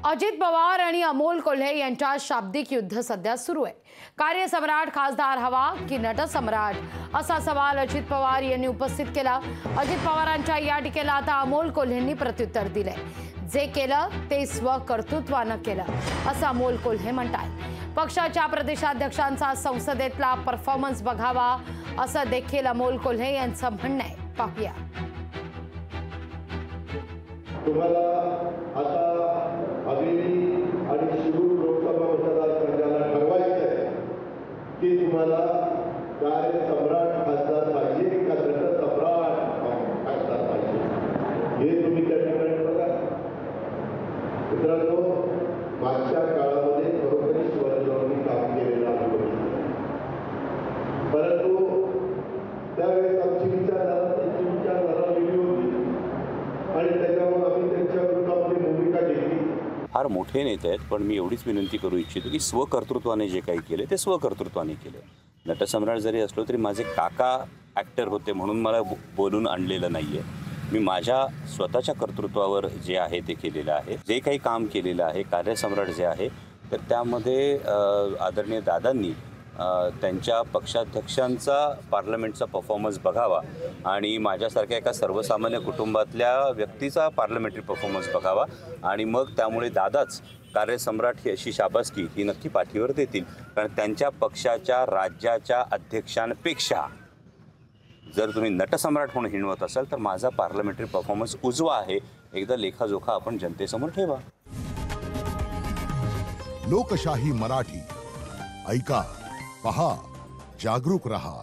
अजित पवार आणि अमोल कोल्हे यांच्यात शाब्दिक युद्ध सध्या सुरू आहे। कार्यसम्राट खासदार हवा की नटसम्राट असा सवाल अजित पवार यांनी उपस्थित केला। अजित पवारांच्या या टीकेला आता अमोल कोल्हेंनी प्रत्युत्तर दिलंय। जे केलं ते स्वकर्तृत्वानं केलं असं अमोल कोल्हे म्हणतात। पक्षाच्या प्रदेशाध्यक्षांचा संसदेतला परफॉर्मन्स बघावा असं देखील अमोल कोल्हे यांचं म्हणणं आहे। पाहूया। तुम्हाला आता हवेली आणि शिरूर लोकसभा मतदारसंघाला ठरवायचं आहे की तुम्हाला कार्यसम्राट खासदार पाहिजे का नटसम्राट खासदार पाहिजे, हे तुम्ही त्या ठिकाणी बघा। मित्रांनो, मागच्या काळामध्ये खरोखरी स्वरजोडणी काम केलेलं आहे, परंतु त्यावेळेस आमची विचारधारा त्यांची विचारधारा वेगळी होती आणि त्याच्यावर आम्ही त्यांच्या विरोधामध्ये भूमिका घेतली। फार मोठे नेते आहेत, पण मी एवढीच विनंती करू इच्छितो की स्वकर्तृत्वाने जे काही केले ते स्वकर्तृत्वाने केले। नटसम्राट जरी असलो तरी माझे काका ॲक्टर होते म्हणून मला बोलून आणलेलं नाही आहे। मी माझ्या स्वतःच्या कर्तृत्वावर जे आहे ते केलेलं आहे। जे काही काम केलेलं आहे कार्यसम्राट जे आहे तर त्यामध्ये आदरणीय दादांनी त्यांच्या पक्षाध्यक्षांचा पार्लमेंटचा परफॉर्मन्स बघावा आणि माझ्यासारख्या एका सर्वसामान्य कुटुंबातल्या व्यक्तीचा पार्लमेंटरी परफॉर्मन्स बघावा आणि मग त्यामुळे दादाच कार्यसम्राट ही अशी शाबासकी ही नक्की पाठीवर देतील। कारण त्यांच्या पक्षाच्या राज्याच्या अध्यक्षांपेक्षा जर तुम्ही नटसम्राट म्हणून हिणवत असाल तर माझा पार्लमेंटरी परफॉर्मन्स उजवा आहे। एकदा लेखाजोखा आपण जनतेसमोर ठेवा। लोकशाही मराठी ऐका, पहा, जागरूक रहा।